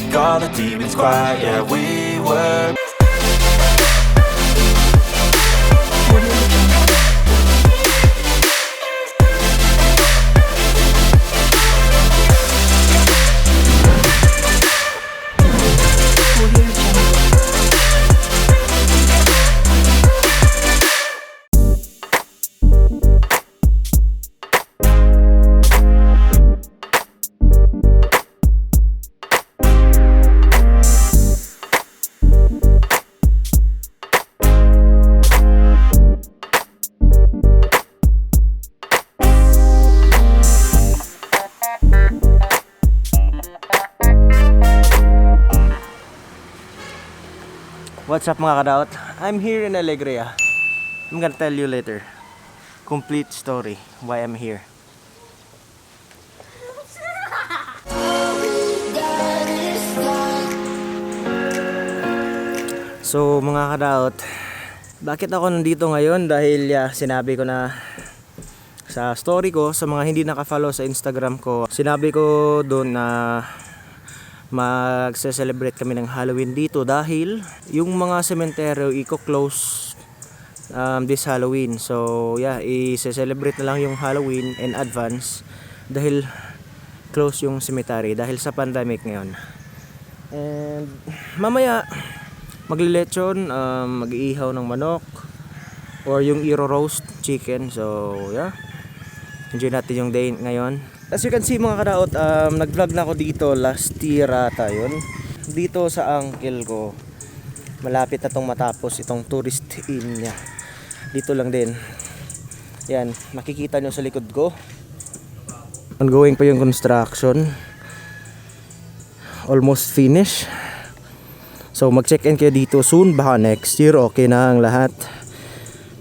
make all the demons quiet. Yeah, we were. What's up mga Kadaot? I'm here in Alegria. I'm gonna tell you later. Complete story why I'm here. So mga Kadaot, bakit ako nandito ngayon? Dahil sinabi ko na sa story ko, sa mga hindi naka-follow sa Instagram ko, sinabi ko doon na magse-celebrate kami ng Halloween dito dahil yung mga sementeryo i-close this Halloween. So i-celebrate na lang yung Halloween in advance dahil close yung cemetery dahil sa pandemic ngayon. And mamaya maglilechon, mag-iihaw ng manok or yung iro-roast chicken. So enjoy natin yung day ngayon. As you can see mga Kadaot, nag-vlog na ako dito last year ata yun. Dito sa uncle ko. Malapit na tong matapos itong tourist inn niya. Dito lang din. Yan, makikita nyo sa likod ko. Ongoing pa yung construction. Almost finished. So mag-check-in kayo dito soon. Baka next year okay na ang lahat.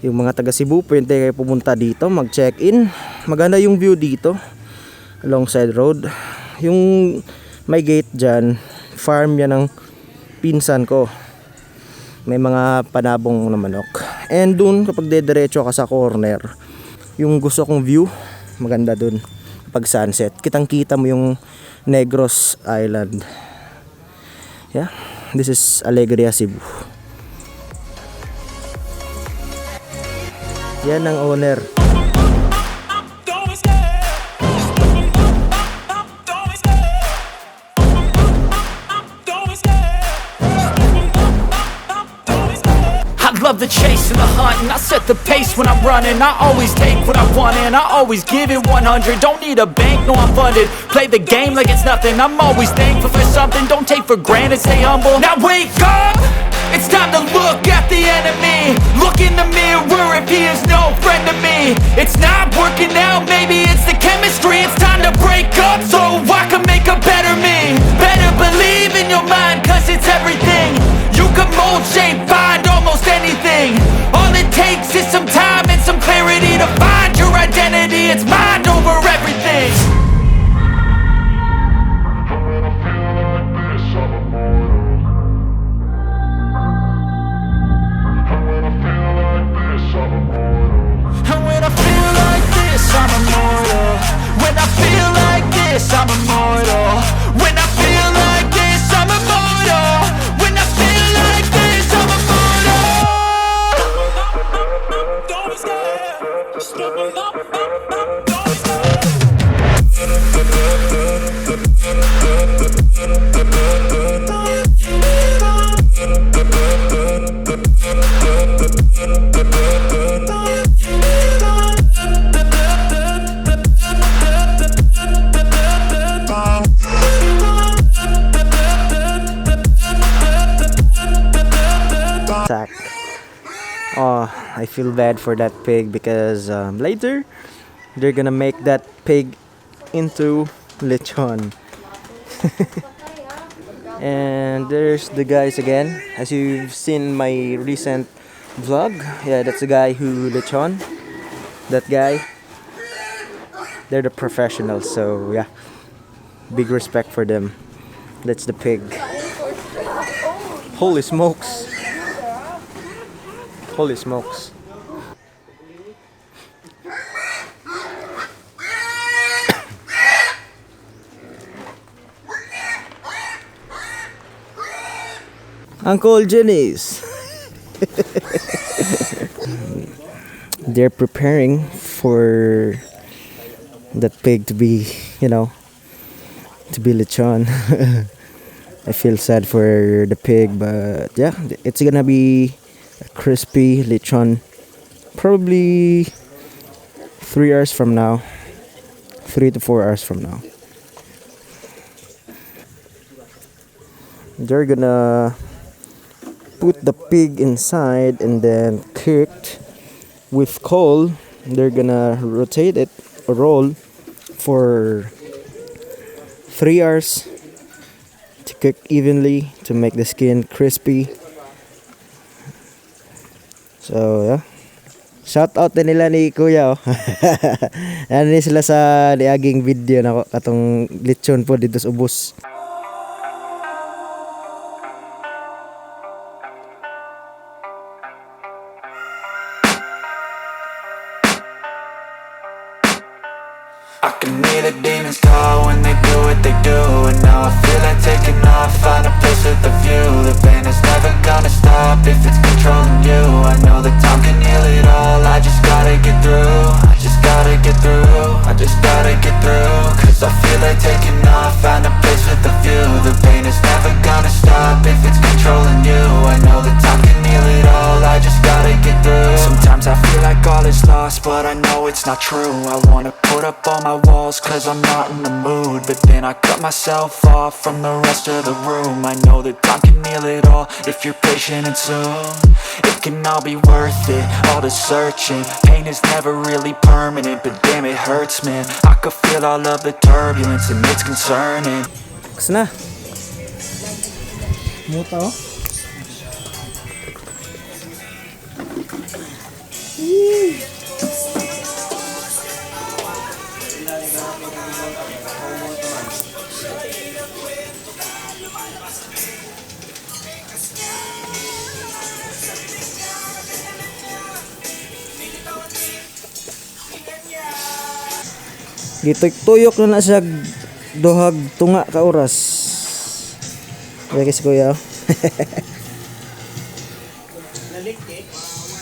Yung mga taga Cebu, pwede kayo pumunta dito, mag-check-in. Maganda yung view dito. Alongside road. Yung may gate dyan, farm yan ng pinsan ko. May mga panabong na manok. And dun kapag dediretso ka sa corner, yung gusto kong view, maganda dun. Pag sunset, kitang kita mo yung Negros Island. Yeah, this is Alegria, Cebu. Yan ang owner. Love the chase and the hunt, and I set the pace when I'm running. I always take what I want and I always give it 100. Don't need a bank, no I'm funded. Play the game like it's nothing. I'm always thankful for something. Don't take for granted, stay humble. Now wake up, it's time to look at the enemy. Look in the mirror if he is no friend to me. It's not working out, maybe it's the chemistry. It's time to break up so I can make a better me. Better believe in your mind, cause it's everything. You can mold, shape, find almost anything. All it takes is some time and some clarity to find your identity. It's mind over everything. And when I feel like this, I'm immortal. When I feel like this, I'm immortal. When I feel like this, I'm immortal. When I feel like this, I'm immortal. Don't be scared. Don't be I feel bad for that pig because later they're gonna make that pig into lechon. And there's the guys again, as you've seen my recent vlog. Yeah, that's the guy who lechon. That guy, they're the professionals, so yeah, big respect for them. That's the pig. Holy smokes. Holy smokes. Uncle Jenny's. They're preparing for that pig to be, to be lechon. I feel sad for the pig, but yeah, it's gonna be a crispy lechon. Probably 3 hours from now, 3 to 4 hours from now. They're gonna put the pig inside and then cooked with coal. They're gonna rotate it or roll for 3 hours to cook evenly to make the skin crispy. So yeah, shout out din nila ni Kuya. Ano ni sila sa diaging video na katong lechon po dito sa ubos. I can hear the demons call when they do what they do. And now I feel like taking off, find a place with a view. The pain is never gonna stop if it's controlling you. I know that time can heal it all, I just gotta get through. I just gotta get through, I just gotta get through. Cause I feel like taking off, find a place with a view. The pain is never gonna stop if it's controlling you. I know that time can heal it all, I just gotta get through. Sometimes I feel like all is lost, but I know it's not true. I wanna put up all my walls cause I'm not in the mood, but then I cut myself off from the rest of the room. I know that time can heal it all if you're patient and soon it can all be worth it, all the searching. Pain is never really permanent, but damn it hurts, man. I could feel all of the turbulence and it's concerning. Bukas na. Moto. Gituyok na sa duhag tunga ka oras. Lagi si Kuya.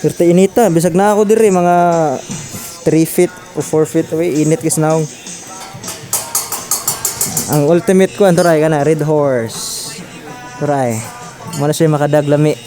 Pero inita, bisag na ako diri mga 3 feet o 4 feet away, init kis naong. Ang ultimate ko anturay kana red horse. Turay. Mo na siya makadaglami.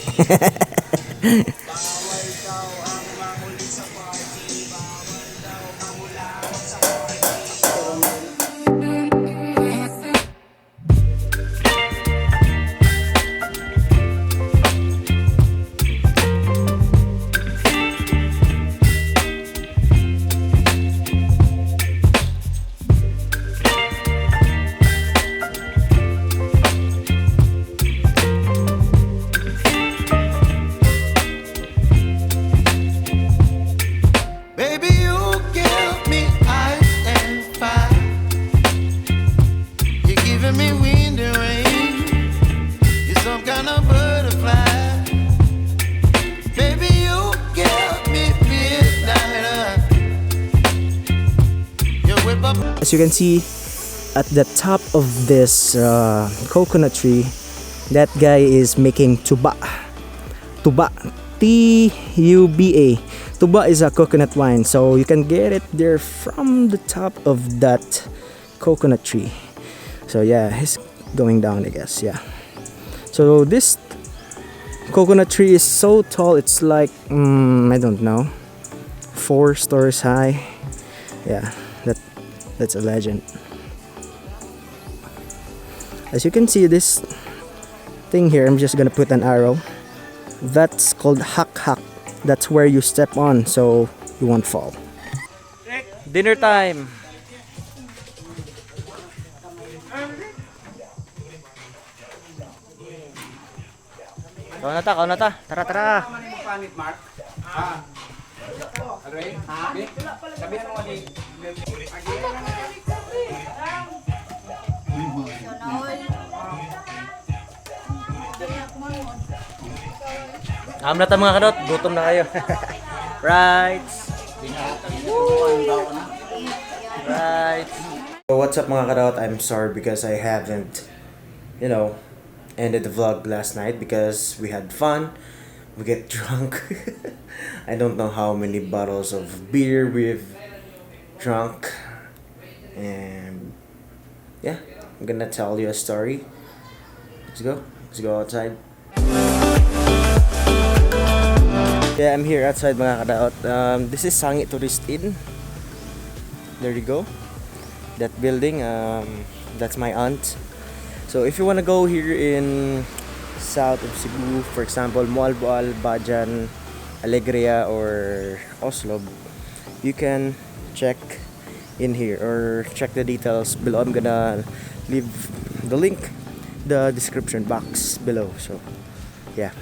As you can see at the top of this coconut tree, that guy is making tuba. Tuba, T-U-B-A. Tuba is a coconut wine, so you can get it there from the top of that coconut tree. So yeah, he's going down, I guess. Yeah. So this coconut tree is so tall, it's like I don't know, 4 stories high. Yeah, that's a legend. As you can see, this thing here, I'm just gonna put an arrow. That's called hak. That's where you step on so you won't fall. Dinner time. Kau na ta. Tara. Na ta mga kadot, gutom na kayo. Right. So what's up mga kadot? I'm sorry because I haven't, ended the vlog last night because we had fun. We get drunk. I don't know how many bottles of beer we've drunk. And yeah, I'm gonna tell you a story. Let's go. Let's go outside. Yeah, I'm here outside mga Kadaot. This is Sangit Tourist Inn. There you go. That building, that's my aunt. So if you wanna go here in south of Cebu, for example, Moalboal, Bajan, Alegria, or Oslo, you can check in here or check the details below. I'm gonna leave the link, the description box below. So yeah.